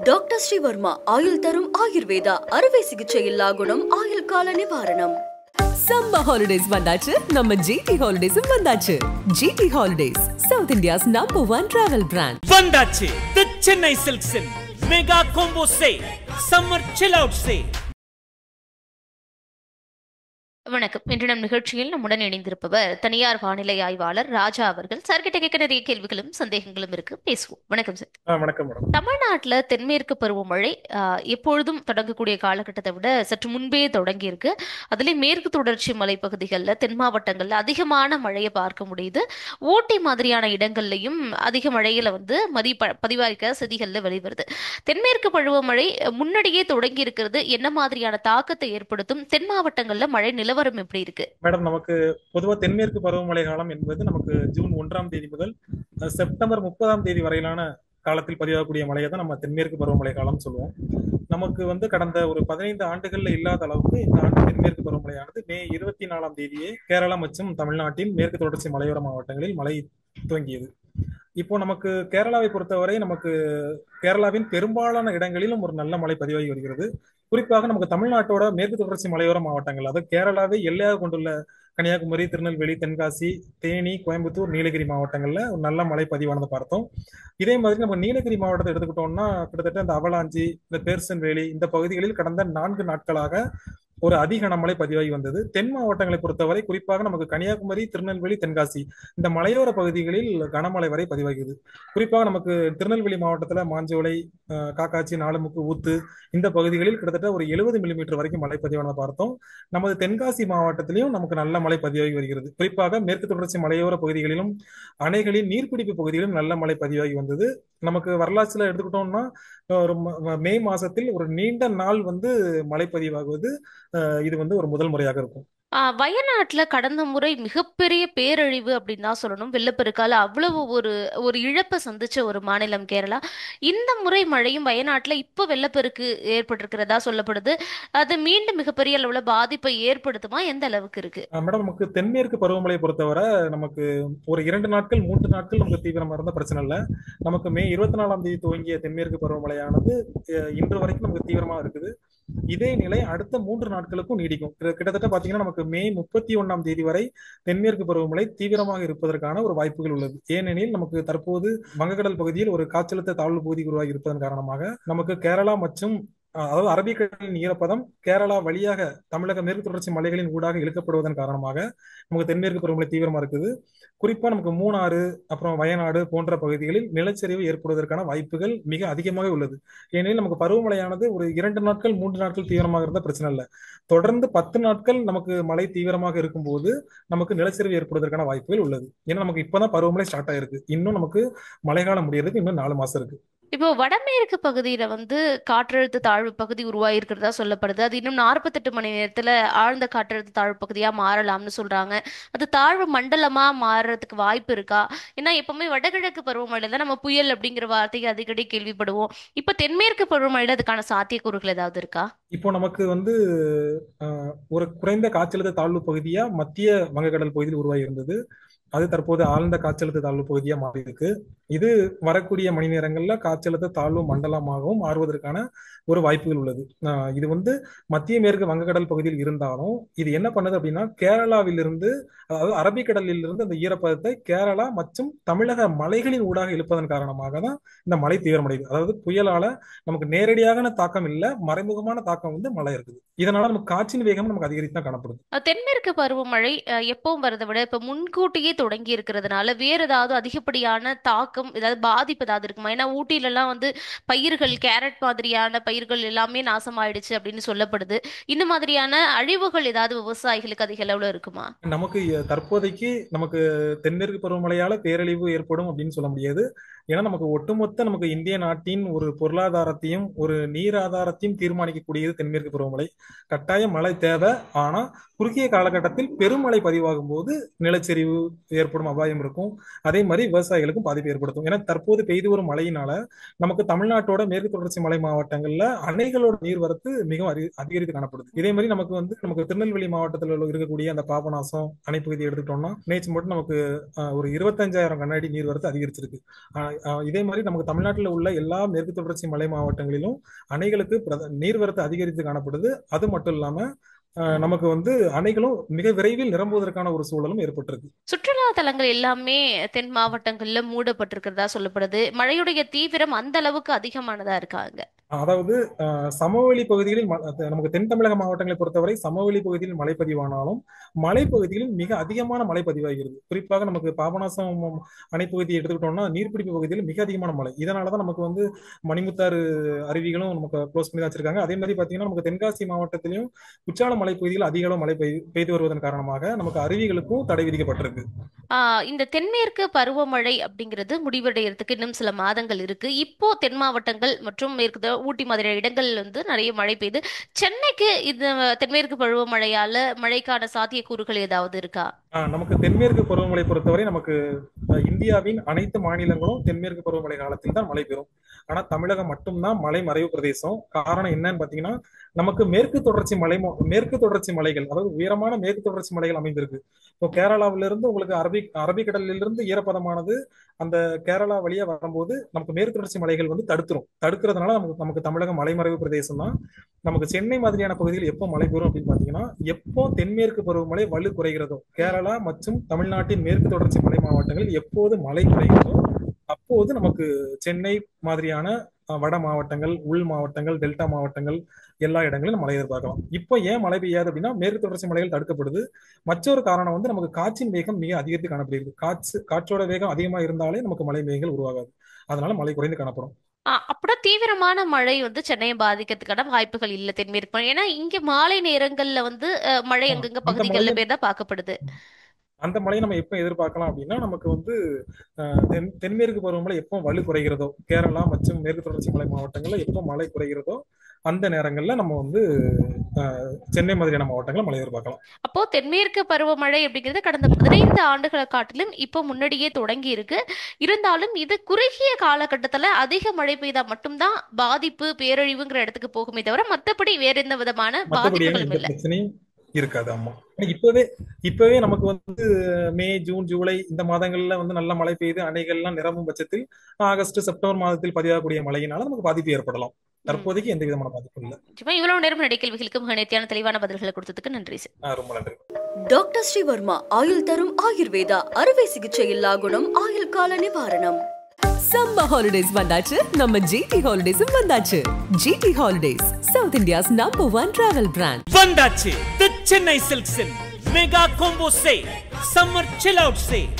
Doctor Sreevarma ஆயுள் தரும் ஆயுர்வேதா அறுவை சிகிச்சை இல்லா குணம் ஆயுள் கால நிவாரணம். சம்மர் ஹாலிடேஸ் வந்தாச்சு, நம்ம ஜிடி ஹாலிடேஸும் வந்தாச்சு. GT holidays, south India's #1 travel brand. வந்தாச்சு தி சென்னை சில்க்ஸின் mega combo sale, summer chill out sale. வணக்கம். இன்று நம் நிகழ்ச்சியில் நம்முடன் இணைந்திருப்பவர் தனியார் வானிலை ஆய்வாளர் ராஜா அவர்கள். சார்கிட்ட கேட்க நிறைய கேள்விகளும் சந்தேகங்களும் இருக்கு, பேசுவோம். வணக்கம் சார். வணக்கம் மேடம். தமிழ்நாட்டில் தென்மேற்கு பருவமழை எப்பொழுதும் தொடங்கக்கூடிய காலகட்டத்தை விட சற்று முன்பே தொடங்கி இருக்கு. அதுலேயும் மேற்கு தொடர்ச்சி மலைப்பகுதிகளில் தென் மாவட்டங்களில் அதிகமான மழையை பார்க்க முடியுது. ஊட்டி மாதிரியான இடங்கள்லையும் அதிக மழையில பதிவாக செய்திகளில் வெளிவருது. தென்மேற்கு பருவமழை முன்னாடியே தொடங்கி இருக்கிறது என்ன மாதிரியான தாக்கத்தை ஏற்படுத்தும்? தென் மாவட்டங்களில் மழை நிலவரம் எப்படி இருக்கு மேடம்? நமக்கு பொதுவா தென்மேற்கு பருவமழை காலம் என்பது நமக்கு ஜூன் 1ஆம் தேதி முதல் செப்டம்பர் 30ஆம் தேதி வரையிலான காலத்தில் பதிவாகக்கூடிய மழையை தான் நம்ம தென்மேற்கு பருவமழை காலம் சொல்லுவோம். நமக்கு கடந்த ஒரு 15 ஆண்டுகள்ல இல்லாத அளவுக்கு இந்த ஆண்டு தென்மேற்கு பருவமழையானது மே 24ஆம் தேதியே கேரளா மற்றும் தமிழ்நாட்டின் மேற்கு தொடர்ச்சி மலையோர மாவட்டங்களில் மழை துவங்கியது. இப்போ நமக்கு கேரளாவை பொறுத்தவரை நமக்கு கேரளாவின் பெரும்பாலான இடங்களிலும் ஒரு நல்ல மழை பதிவாகி வருகிறது. குறிப்பாக நமக்கு தமிழ்நாட்டோட மேற்கு தொடர்ச்சி மலையோர மாவட்டங்கள், அதாவது கேரளாவை எல்லையாக கொண்டுள்ள கன்னியாகுமரி, திருநெல்வேலி, தென்காசி, தேனி, கோயம்புத்தூர், நீலகிரி மாவட்டங்கள்ல ஒரு நல்ல மழை பதிவானதை பார்த்தோம். இதே மாதிரி நம்ம நீலகிரி மாவட்டத்தை எடுத்துக்கிட்டோம்னா கிட்டத்தட்ட இந்த அவலாஞ்சி, இந்த பேர்சன் வேலி, இந்த பகுதிகளில் கடந்த 4 நாட்களாக ஒரு அதிக கனமழை பதிவாகி வந்தது. தென் மாவட்டங்களை பொறுத்தவரை குறிப்பாக நமக்கு கன்னியாகுமரி, திருநெல்வேலி, தென்காசி இந்த மலையோர பகுதிகளில் கனமழை வரை பதிவாகியது. குறிப்பாக நமக்கு திருநெல்வேலி மாவட்டத்துல மாஞ்சோலை, காக்காச்சி, நாலுமுக்கு, ஊத்து இந்த பகுதிகளில் கிட்டத்தட்ட ஒரு 70 மில்லிமீட்டர் வரைக்கும் மழை பதிவானதை பார்த்தோம். நமது தென்காசி மாவட்டத்திலையும் நமக்கு நல்ல மழை பதிவாகி வருகிறது. குறிப்பாக மேற்கு தொடர்ச்சி மலையோர பகுதிகளிலும் அணைகளின் நீர்பிடிப்பு பகுதிகளிலும் நல்ல மழை பதிவாகி வந்தது. நமக்கு வரலாற்றுல எடுத்துக்கிட்டோம்னா ஒரு மே மாசத்தில் ஒரு நீண்ட நாள் மழை பதிவாகுவது இது ஒரு முதல் முறையாக இருக்கும். வயநாட்டுல கடந்த முறை மிகப்பெரிய பேரழிவு அப்படின்னு தான் சொல்லணும். வெள்ளப்பெருக்கால அவ்வளவு ஒரு இழப்பை சந்திச்ச ஒரு மாநிலம் கேரளா. இந்த முறை மழையும் வயநாட்டுல இப்ப வெள்ளப்பெருக்கு ஏற்பட்டிருக்கிறதா சொல்லப்படுது. அது மீண்டும் மிகப்பெரிய அளவுல பாதிப்பை ஏற்படுத்துமா? எந்த அளவுக்கு இருக்கு மேடம்? நமக்கு தென்மேற்கு பருவமழை பொறுத்தவரை நமக்கு ஒரு 2 நாட்கள் 3 நாட்கள் நமக்கு தீவிரமா இருந்த பிரச்சனை இல்லை. நமக்கு மே 24ஆம் தேதி துவங்கிய தென்மேற்கு பருவமழையானது இன்று வரைக்கும் நமக்கு தீவிரமா இருக்குது. இதே நிலை அடுத்த 3 நாட்களுக்கும் நீடிக்கும். கிட்டத்தட்ட பாத்தீங்கன்னா நமக்கு மே 31ஆம் தேதி வரை தென்மேற்கு பருவமழை தீவிரமாக இருப்பதற்கான ஒரு வாய்ப்புகள் உள்ளது. ஏனெனில் நமக்கு தற்போது வங்கக்கடல் பகுதியில் ஒரு காற்றழுத்த தாழ்வு பகுதி உருவாகி இருப்பதன் காரணமாக நமக்கு கேரளா மற்றும் அதாவது அரபிக்கடலின் ஈரப்பதம் கேரளா வழியாக தமிழக மேற்கு தொடர்ச்சி மலைகளின் ஊடாக இழுக்கப்படுவதன் காரணமாக நமக்கு தென்மேற்கு பருவமழை தீவிரமா இருக்குது. குறிப்பா நமக்கு மூணாறு, அப்புறம் வயநாடு போன்ற பகுதிகளில் நிலச்சரிவு ஏற்படுவதற்கான வாய்ப்புகள் மிக அதிகமாக உள்ளது. ஏனெனில் நமக்கு பருவமழையானது ஒரு 2 நாட்கள் 3 நாட்கள் தீவிரமாக இருந்தால் பிரச்சனை இல்லை. தொடர்ந்து 10 நாட்கள் நமக்கு மழை தீவிரமாக இருக்கும்போது நமக்கு நிலச்சரிவு ஏற்படுவதற்கான வாய்ப்புகள் உள்ளது. ஏன்னா நமக்கு இப்பதான் பருவமழை ஸ்டார்ட் ஆயிருக்கு. இன்னும் நமக்கு மழைக்காலம் முடியறதுக்கு இன்னும் 4 மாசம் இருக்கு. இப்போ வடமேற்கு பகுதியில காற்றழுத்த தாழ்வு பகுதி உருவாயிருக்கிறதா சொல்லப்படுது. அது இன்னும் 48 மணி நேரத்துல ஆழ்ந்த காற்றழுத்த தாழ்வு பகுதியா மாறலாம்னு சொல்றாங்க. அது தாழ்வு மண்டலமா மாறுறதுக்கு வாய்ப்பு இருக்கா? ஏன்னா எப்பவுமே வடகிழக்கு பருவமழையில தான் நம்ம புயல் அப்படிங்கிற வார்த்தையை அடிக்கடி கேள்விப்படுவோம். இப்ப தென்மேற்கு பருவமழையில அதுக்கான சாத்தியக்கூறுகள் ஏதாவது இருக்கா? இப்போ நமக்கு ஒரு குறைந்த காற்றழுத்த தாழ்வு பகுதியா மத்திய வங்கக்கடல் பகுதியில் உருவாகி இருந்தது. அது தற்போது ஆழ்ந்த காற்றழுத்த தாழ்வு பகுதியா மாறி இருக்கு. இது வரக்கூடிய மணி நேரங்கள்ல காற்றழுத்த தாழ்வு மண்டலமாகவும் மாறுவதற்கான ஒரு வாய்ப்புகள் உள்ளது. இது மத்திய மேற்கு வங்கக்கடல் பகுதியில் இருந்தாலும் இது என்ன பண்ணுது அப்படின்னா கேரளாவிலிருந்து, அதாவது அரபிக்கடலில் இருந்து அந்த ஈரப்பதத்தை கேரளா மற்றும் தமிழக மலைகளின் ஊடாக இழுப்பதன் காரணமாக தான் இந்த மழை தீவிரமடையுது. அதாவது புயலால நமக்கு நேரடியான தாக்கம் இல்ல, மறைமுகமான தாக்கம் மழை இருக்குது. இதனால நமக்கு காற்றின் வேகம் நமக்கு அதிகரித்து தான் காணப்படுது. தென்மேற்கு பருவமழை எப்பவும் வரதை விட இப்ப முன்கூட்டியே தொடங்கி இருக்கிறதுனால வேற ஏதாவது அதிகப்படியான தாக்கம், ஏதாவது பாதிப்பு ஏதாவது இருக்குமா? ஏன்னா ஊட்டில எல்லாம் பயிர்கள், கேரட் மாதிரியான பயிர்கள் எல்லாமே நாசமாயிடுச்சு அப்படின்னு சொல்லப்படுது. இந்த மாதிரியான அழிவுகள் ஏதாவது விவசாயிகளுக்கு அதிக அளவுல இருக்குமா? நமக்கு தற்போதைக்கு நமக்கு தென்மேற்கு பருவமழையால பேரழிவு ஏற்படும் அப்படின்னு சொல்ல முடியாது. ஏன்னா நமக்கு ஒட்டுமொத்த நமக்கு இந்திய நாட்டின் ஒரு பொருளாதாரத்தையும் ஒரு நீர் ஆதாரத்தையும் தீர்மானிக்கக்கூடியது தென்மேற்கு பருவமழை. கட்டாயம் மழை தேவை. ஆனா குறுகிய காலகட்டத்தில் பெருமழை பதிவாகும் போது நிலச்சரிவு ஏற்படும் அபாயம் இருக்கும். அதே மாதிரி விவசாயிகளுக்கும் பாதிப்பு ஏற்படுத்தும். ஏன்னா தற்போது பெய்து வரும் மழையினால நமக்கு தமிழ்நாட்டோட மேற்கு தொடர்ச்சி மலை மாவட்டங்கள்ல அணைகளோட நீர்வரத்து மிகவும் அதிகரித்து காணப்படுது. இதே மாதிரி நமக்கு திருநெல்வேலி மாவட்டத்தில் இருக்கக்கூடிய அந்த பாபநாசம் அணைப்பகுதியை எடுத்துட்டோம்னா நேற்று மட்டும் நமக்கு ஒரு 25,000 கண்ணாடி நீர்வரத்து அதிகரிச்சிருக்கு. இதே மாதிரி நமக்கு தமிழ்நாட்டில் உள்ள எல்லா மேற்கு தொடர்ச்சி மலை மாவட்டங்களிலும் அணைகளுக்கு நீர்வரத்து அதிகரித்து காணப்படுது. அது மட்டும் இல்லாம நமக்கு வந்து அணைகளும் மிக விரைவில் நிரம்புவதற்கான ஒரு சூழலும் ஏற்பட்டிருக்கு. சுற்றுலா தலங்கள் எல்லாமே தென் மாவட்டங்கள்ல மூடப்பட்டிருக்கிறதா சொல்லப்படுது. மழையுடைய தீவிரம் அந்த அளவுக்கு அதிகமானதா இருக்காங்க. அதாவது சமவெளி பகுதிகளில் நமக்கு தென் தமிழக மாவட்டங்களை பொறுத்தவரை சமவெளி பகுதியில் மழைப்பதிவானாலும் மலைப்பகுதிகளில் மிக அதிகமான மழை பதிவாகிறது. குறிப்பாக நமக்கு பாபநாசம் அணைப்பகுதியை எடுத்துக்கிட்டோம்னா நீர்பிடிப்பு பகுதியில் மிக அதிகமான மழை. இதனாலதான் நமக்கு வந்து மணிமுத்தாறு அருவிகளும் நமக்கு க்ளோஸ் பண்ணி தான் வச்சிருக்காங்க. அதே மாதிரி பாத்தீங்கன்னா நமக்கு தென்காசி மாவட்டத்திலையும் குற்றாலம் மலைப்பகுதியில் அதிக அளவு மழை பெய்து வருவதன் காரணமாக நமக்கு அருவிகளுக்கும் தடை விதிக்கப்பட்டிருக்கு. இந்த தென்மேற்கு பருவமழை அப்படிங்கிறது முடிவடைகிறதுக்கு இன்னும் சில மாதங்கள் இருக்கு. இப்போ தென் மாவட்டங்கள் மற்றும் மேற்கு ஊட்டி மாதிரி இடங்கள் வந்து நிறைய மழை பெய்யுது. சென்னைக்கு இந்த தென்மேற்கு பருவமழையால மழைக்கான சாத்தியக்கூறுகள் ஏதாவது இருக்கா? நமக்கு தென்மேற்கு பருவமழை பொறுத்தவரை நமக்கு இந்தியாவின் அனைத்து மாநிலங்களும் தென்மேற்கு பருவமழை காலத்தில் தான் மழை பெறும். ஆனா தமிழகம் மட்டும்தான் மலை மறைவு பிரதேசம். காரணம் என்னன்னு பாத்தீங்கன்னா நமக்கு மேற்கு தொடர்ச்சி மலைகள், அதாவது உயரமான மேற்கு தொடர்ச்சி மலைகள் அமைந்திருக்கு. இப்போ கேரளாவிலிருந்து உங்களுக்கு அரபிக்கடலிலிருந்து ஈரப்பதமானது அந்த கேரளா வழியா வரும்போது நமக்கு மேற்கு தொடர்ச்சி மலைகள் வந்து தடுக்கிறதுனால நமக்கு தமிழகம் மலைமறைவு பிரதேசம் தான். நமக்கு சென்னை மாதிரியான பகுதியில் எப்போ மழை பெறும் அப்படின்னு பாத்தீங்கன்னா எப்போ தென்மேற்கு பருவமழை வலு குறைகிறதோ, கேரளா மற்றும் தமிழ்நாட்டின் மேற்கு தொடர்ச்சி மலை மாவட்டங்களில் எப்போது மழை குறைகிறதோ அப்போது நமக்கு சென்னை மாதிரியான வட மாவட்டங்கள், உள் மாவட்டங்கள், டெல்டா மாவட்டங்கள் எல்லா இடங்களிலும் மழை எதிர்பார்க்கலாம். இப்போ ஏன் மழை பெய்யாது அப்படின்னா மேற்கு தொடர்ச்சி மலைகள் தடுக்கப்படுது. மற்றொரு காரணம் வந்து நமக்கு காற்றின் வேகம் மிக அதிகரித்து காணப்படுகிறது. காற்றோட வேகம் அதிகமா இருந்தாலே நமக்கு மழை மேகங்கள் உருவாகாது. அதனால மழை குறைந்து காணப்படும். அப்புறம் தீவிரமான மழை வந்து சென்னையை பாதிக்கிறதுக்கான வாய்ப்புகள் இல்ல தென்மேற்கு மழை. ஏன்னா இங்க மாலை நேரங்கள்ல வந்து மழை அங்கங்க பகுதிகளில் பேர் தான் பார்க்கப்படுது. அந்த மழையை நம்ம எப்போ எதிர்பார்க்கலாம் அப்படின்னா நமக்கு வந்து தென்மேற்கு பருவமழை எப்போ வலு குறைகிறதோ, கேரளா மற்றும் மேற்கு தொடர்ச்சி மலை மாவட்டங்கள்ல எப்போ மழை குறைகிறதோ அந்த நேரங்கள்ல நம்ம வந்து சென்னை மாதிரியான மாவட்டங்கள் மழை எதிர்பார்க்கலாம். அப்போ தென்மேற்கு பருவமழை அப்படிங்கிறது கடந்த 15 ஆண்டுகளை காட்டிலும் இப்போ முன்னாடியே தொடங்கி இருக்கு. இருந்தாலும் இது குறுகிய காலகட்டத்துல அதிக மழை பெய்தா மட்டும்தான் பாதிப்பு பேரழிவுங்கிற இடத்துக்கு போகுமே தவிர மற்றபடி வேற எந்த விதமான பாதிப்புகளும் இல்லை இருக்காது. ஆமா, இப்பவே நமக்கு வந்து மே, ஜூன், ஜூலை இந்த மாதங்கள்ல வந்து நல்ல மழை பெய்து அணைகள்லாம் நிரம்பும் பட்சத்தில் ஆகஸ்ட், செப்டம்பர் மாதத்தில் பதிவாகக்கூடிய மழையினால நமக்கு பாதிப்பு ஏற்படலாம். தற்போதைக்கு எந்த விதமான பாதிப்பும் இல்லை. இவ்வளவு நேரம் நடை கேள்விகளுக்கு மிக நேர்த்தியான தெளிவான பதில்களை கொடுத்ததுக்கு நன்றி சார். ரொம்ப நன்றி. டாக்டர் ஸ்ரீவர்மா ஆயுள் தரும் ஆயுர்வேதா அறுவை சிகிச்சை இல்லா குணம் ஆயுள் கால நிவாரணம். சம்மர் ஹாலிடேஸ் வந்தாச்சு, நம்ம ஜிடி ஹாலிடேஸும் வந்தாச்சு. GT holidays, south India's #1 travel brand. வந்தாச்சு தி சென்னை சில்க்ஸின் mega combo sale, summer chill out sale.